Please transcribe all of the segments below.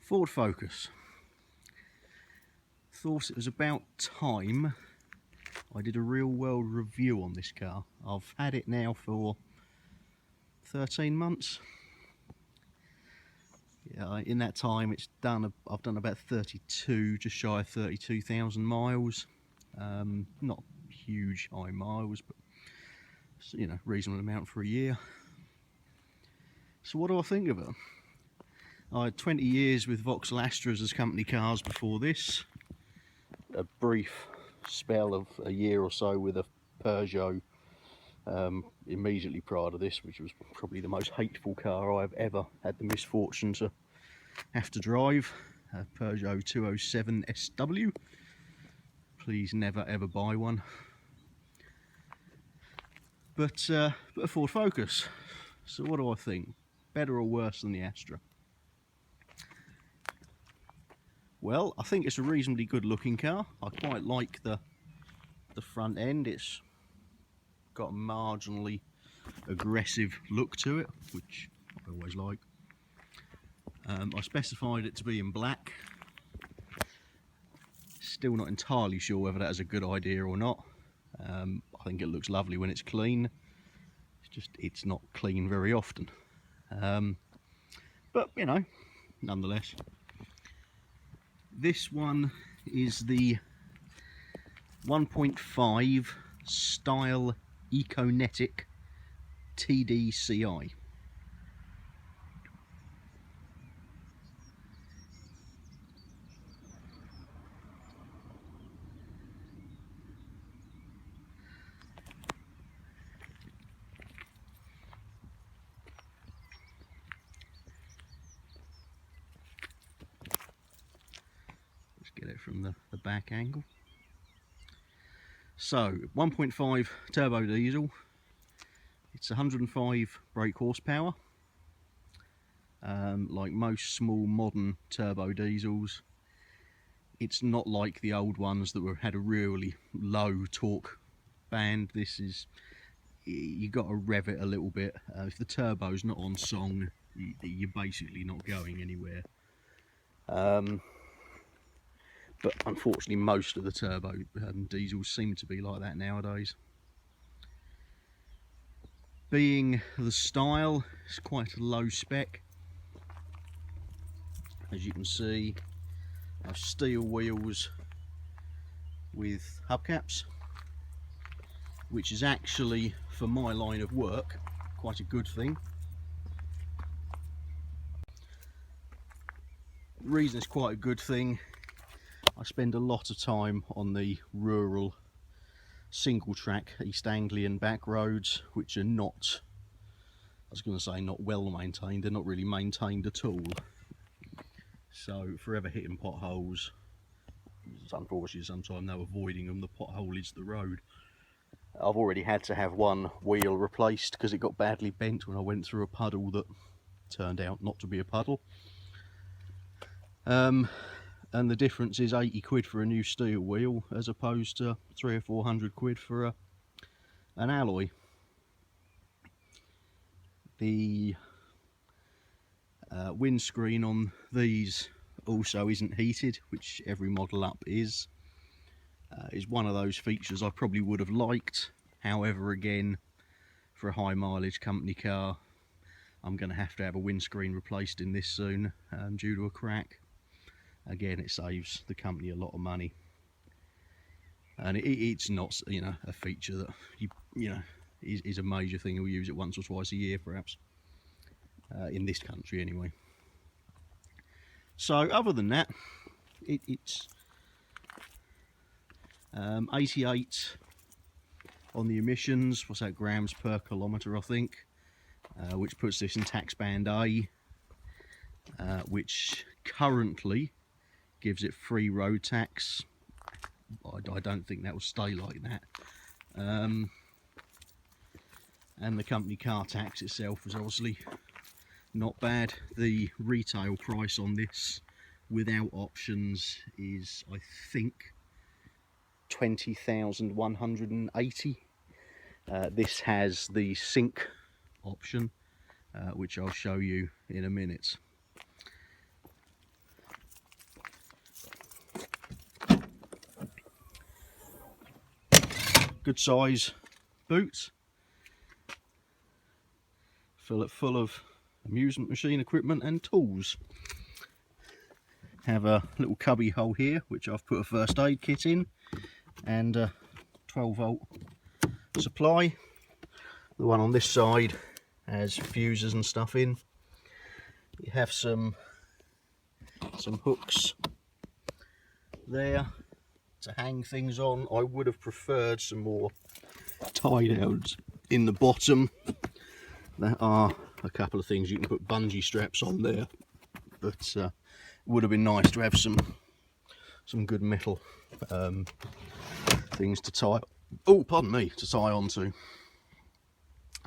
Ford Focus. Thought it was about time I did a real world review on this car. I've had it now for 13 months. Yeah, in that time I've done about 32, just shy of 32,000 miles. Not huge high miles, but you know, reasonable amount for a year. So what do I think of it? I had 20 years with Vauxhall Astras as company cars before this. A brief spell of a year or so with a Peugeot immediately prior to this, which was probably the most hateful car I've ever had the misfortune to have to drive. A Peugeot 207 SW. Please never ever buy one. But a Ford Focus. So what do I think? Better or worse than the Astra? Well, I think it's a reasonably good looking car. I quite like the front end. It's got a marginally aggressive look to it, which I always like. I specified it to be in black. Still not entirely sure whether that is a good idea or not. I think it looks lovely when it's clean. It's not clean very often. But you know, nonetheless. This one is the 1.5 style Econetic Tdci. Get it from the back angle. So 1.5 turbo diesel. It's 105 brake horsepower. Like most small modern turbo diesels, it's not like the old ones that had a really low torque band. This is, you got to rev it a little bit. If the turbo's not on song, you're basically not going anywhere. But unfortunately most of the turbo diesels seem to be like that nowadays. Being the style, it's quite a low spec. As you can see, I have steel wheels with hubcaps, which is actually, for my line of work, quite a good thing. The reason it's quite a good thing, I spend a lot of time on the rural single track East Anglian back roads, which are not, I was going to say not well maintained, they're not really maintained at all. So forever hitting potholes, unfortunately sometimes no avoiding them, the pothole is the road. I've already had to have one wheel replaced because it got badly bent when I went through a puddle that turned out not to be a puddle. And the difference is 80 quid for a new steel wheel as opposed to 300 or 400 quid for an alloy. The windscreen on these also isn't heated, which every model up is one of those features I probably would have liked. However, again, for a high mileage company car, I'm going to have a windscreen replaced in this soon due to a crack. Again, it saves the company a lot of money, and it's not, you know, a feature that you know is a major thing. We'll use it once or twice a year, perhaps, in this country anyway. So other than that, it's 88 on the emissions. What's that, grams per kilometre, I think, which puts this in tax band A, which currently gives it free road tax. I don't think that will stay like that. And the company car tax itself was obviously not bad. The retail price on this without options is, I think, 20,180. This has the sync option, which I'll show you in a minute. good size boot, full of amusement machine equipment and tools. Have a little cubby hole here which I've put a first aid kit in, and a 12-volt supply. The one on this side has fuses and stuff in. You have some hooks there to hang things on. I would have preferred some more tie downs in the bottom. There are a couple of things you can put bungee straps on there, but it would have been nice to have some good metal things to tie. Oh, pardon me, to tie onto.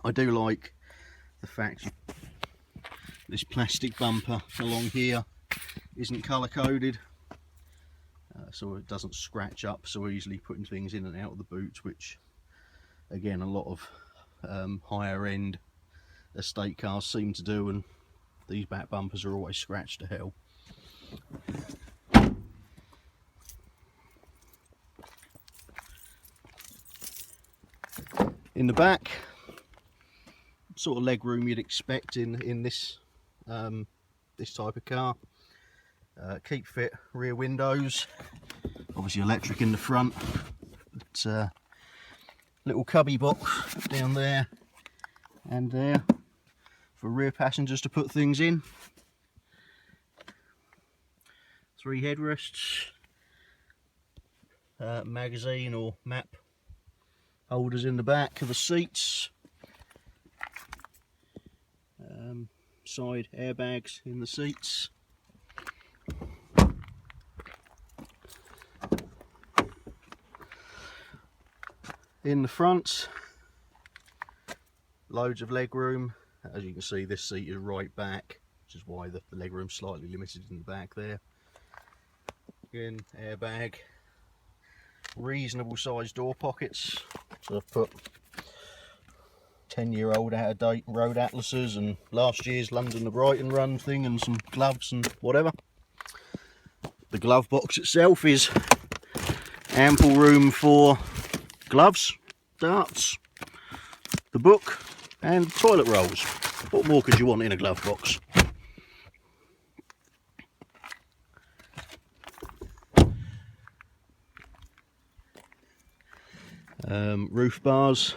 I do like the fact this plastic bumper along here isn't colour coded, so it doesn't scratch up so easily, putting things in and out of the boot, which again a lot of higher end estate cars seem to do, and these back bumpers are always scratched to hell. In the back, sort of leg room you'd expect in this this type of car. Keep fit rear windows, obviously electric in the front, but little cubby box down there and there for rear passengers to put things in. 3 headrests, magazine or map holders in the back of the seats, side airbags in the seats. In the front, loads of leg room. As you can see, this seat is right back, which is why the leg room's slightly limited in the back there. Again, airbag, reasonable sized door pockets. So I've put 10-year-old out of date road atlases and last year's London to Brighton run thing, and some gloves and whatever. The glove box itself is ample room for gloves, darts, the book and toilet rolls. What more could you want in a glove box? Roof bars.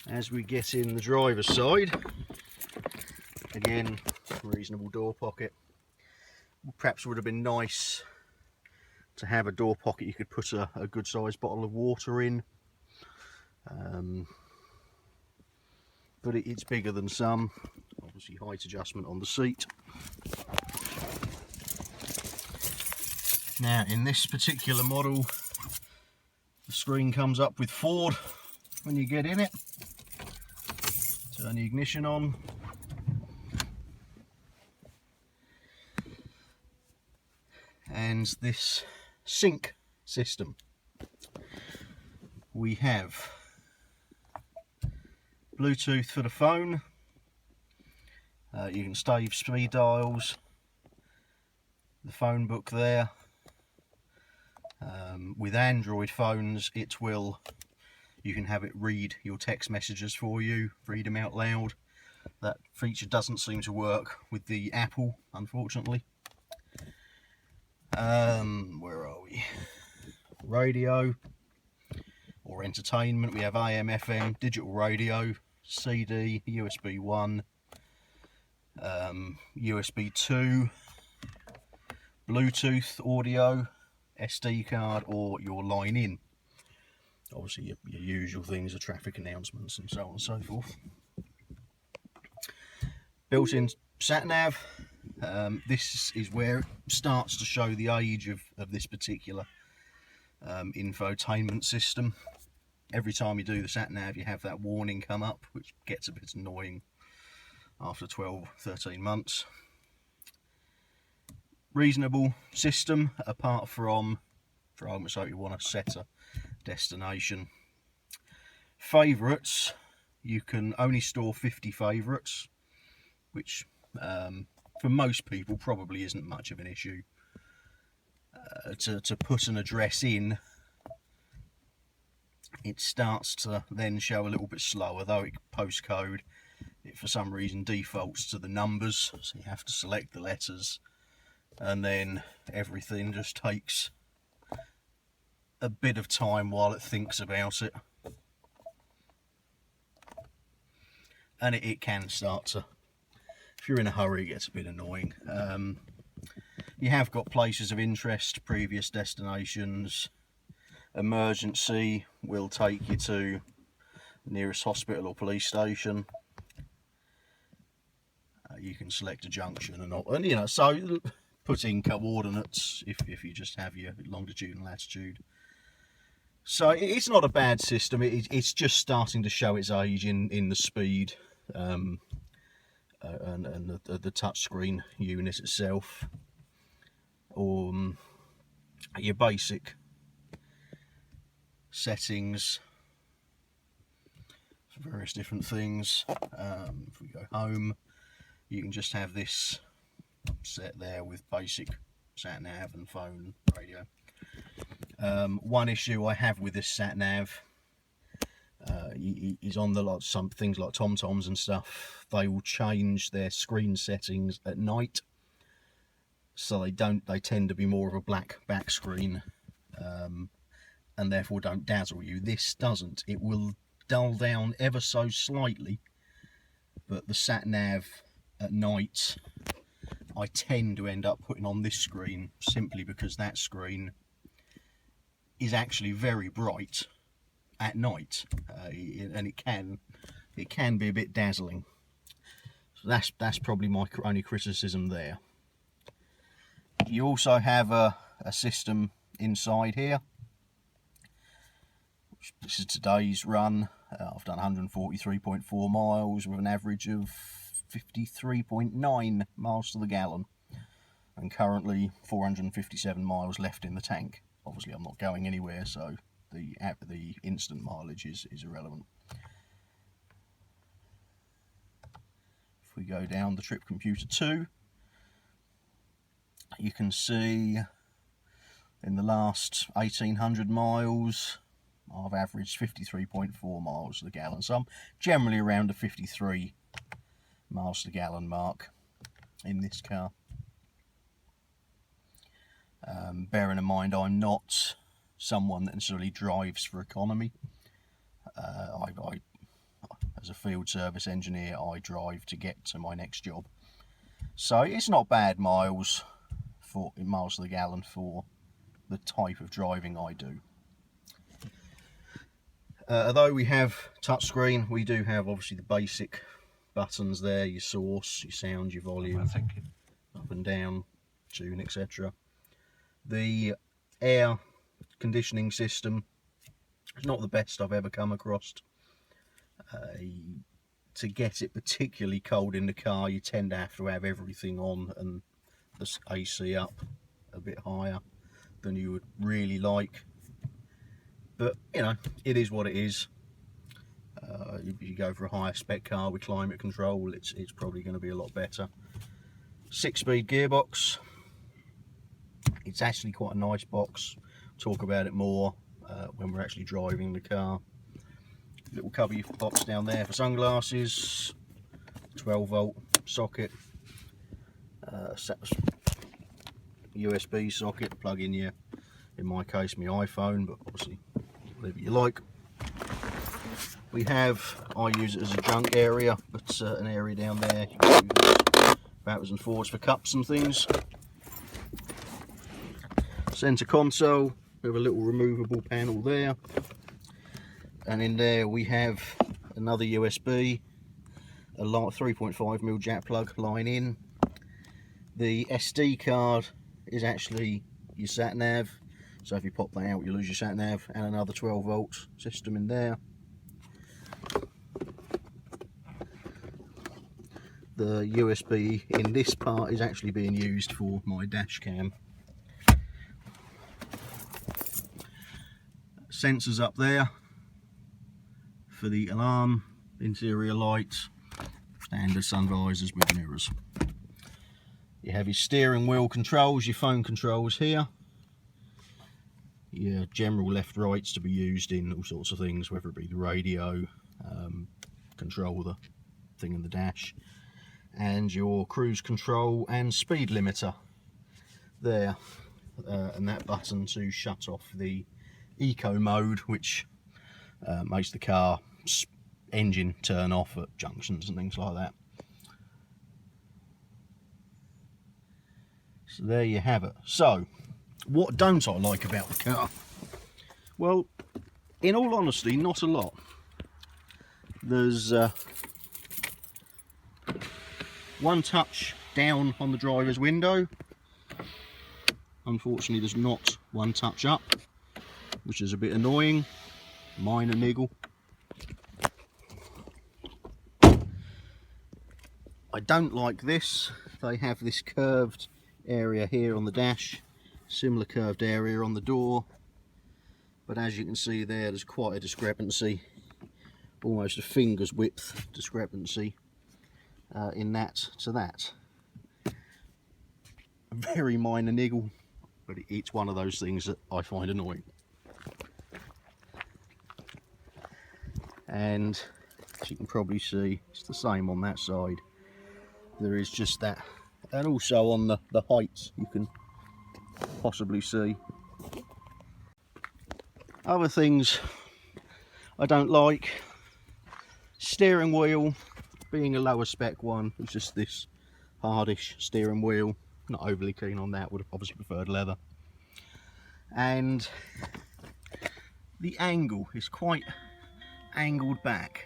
As we get in the driver's side, again, reasonable door pocket. Perhaps would have been nice to have a door pocket you could put a good sized bottle of water in, but it's bigger than some. Obviously height adjustment on the seat. Now in this particular model, the screen comes up with Ford when you get in it. Turn the ignition on. And this sync system. We have Bluetooth for the phone. You can stave speed dials. The phone book there. With Android phones, you can have it read your text messages for you, read them out loud. That feature doesn't seem to work with the Apple, unfortunately. Where are we? Radio or entertainment. We have AM, FM, digital radio, CD, USB 1, USB 2, Bluetooth audio, SD card, or your line in. Obviously your usual things are traffic announcements and so on and so forth. Built-in sat-nav. This is where it starts to show the age of this particular infotainment system. Every time you do the sat-nav you have that warning come up, which gets a bit annoying after 12-13 months. Reasonable system, apart from, for argument's sake, you want to set a destination. Favourites, you can only store 50 favourites, which for most people probably isn't much of an issue. to put an address in, it starts to then show a little bit slower, though postcode, it for some reason defaults to the numbers, so you have to select the letters, and then everything just takes a bit of time while it thinks about it. And it can start to, if you're in a hurry, it gets a bit annoying. You have got places of interest, previous destinations. Emergency will take you to the nearest hospital or police station. You can select a junction and you know, so put in coordinates if you just have your longitude and latitude. So it's not a bad system. It's just starting to show its age in the speed and the touchscreen unit itself, or your basic settings for various different things. If we go home, you can just have this set there with basic sat nav and phone radio. One issue I have with this sat nav is on some things like TomToms and stuff. They will change their screen settings at night, so they tend to be more of a black back screen, and therefore don't dazzle you. This doesn't. It will dull down ever so slightly, but the sat nav at night I tend to end up putting on this screen, simply because that screen is actually very bright at night, and it can be a bit dazzling. So that's probably my only criticism there. You also have a system inside here. This is today's run. I've done 143.4 miles with an average of 53.9 miles to the gallon, and currently 457 miles left in the tank. Obviously I'm not going anywhere, so the instant mileage is irrelevant. If we go down the trip computer 2, you can see in the last 1800 miles I've averaged 53.4 miles to the gallon, so I'm generally around the 53 miles to the gallon mark in this car. Bearing in mind I'm not someone that necessarily drives for economy. I as a field service engineer, I drive to get to my next job, so it's not bad miles to the gallon for the type of driving I do. Although we have touchscreen, we do have obviously the basic buttons there, your source, your sound, your volume, up and down, tune, etc. The air conditioning system is not the best I've ever come across. To get it particularly cold in the car, you tend to have everything on and the AC up a bit higher than you would really like. But you know, it is what it is. If you go for a higher spec car with climate control, it's probably going to be a lot better. 6-speed gearbox. It's actually quite a nice box. Talk about it more when we're actually driving the car. Little cubby box down there for sunglasses. 12-volt socket. USB socket to plug in your, in my case, my iPhone, but obviously whatever you like. We have, I use it as a junk area, but an area down there you can use backwards and forwards for cups and things. Centre console with a little removable panel there, and in there we have another USB, a 3.5mm jack plug line in. The SD card is actually your sat nav, so if you pop that out you lose your sat nav, and another 12-volt system in there. The USB in this part is actually being used for my dash cam. Sensors up there for the alarm, interior lights, standard sun visors with mirrors. You have your steering wheel controls, your phone controls here. your general left rights to be used in all sorts of things, whether it be the radio, control the thing in the dash, and your cruise control and speed limiter there, and that button to shut off the eco mode, which makes the car engine turn off at junctions and things like that. So there you have it. So what don't I like about the car? Well, in all honesty, not a lot. There's one touch down on the driver's window. Unfortunately, there's not one touch up, which is a bit annoying. Minor niggle. I don't like this. They have this curved area here on the dash, similar curved area on the door, but as you can see there's quite a discrepancy, almost a finger's width discrepancy in that to that. A very minor niggle, but it's one of those things that I find annoying. And as you can probably see, it's the same on that side. There is just that, and also on the height you can possibly see. Other things I don't like: steering wheel, being a lower spec one, it's just this hardish steering wheel. Not overly keen on that, would have obviously preferred leather. And the angle is quite angled back.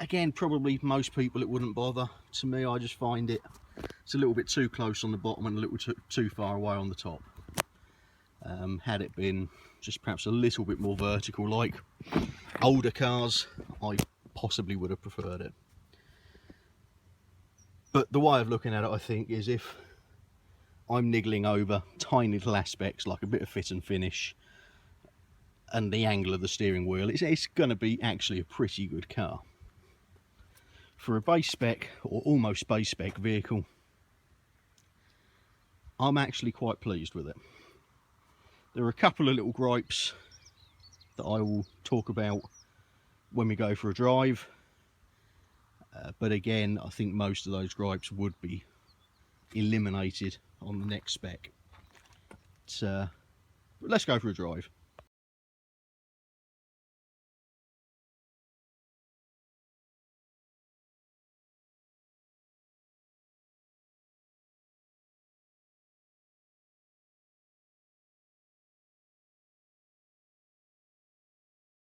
Again, probably most people it wouldn't bother. To me, I just find it's a little bit too close on the bottom and a little too far away on the top. Had it been just perhaps a little bit more vertical like older cars, I possibly would have preferred it. But the way of looking at it, I think, is if I'm niggling over tiny little aspects like a bit of fit and finish and the angle of the steering wheel, it's going to be actually a pretty good car. For a base spec or almost base spec vehicle, I'm actually quite pleased with it. There are a couple of little gripes that I will talk about when we go for a drive, but again, I think most of those gripes would be eliminated on the next spec. But let's go for a drive.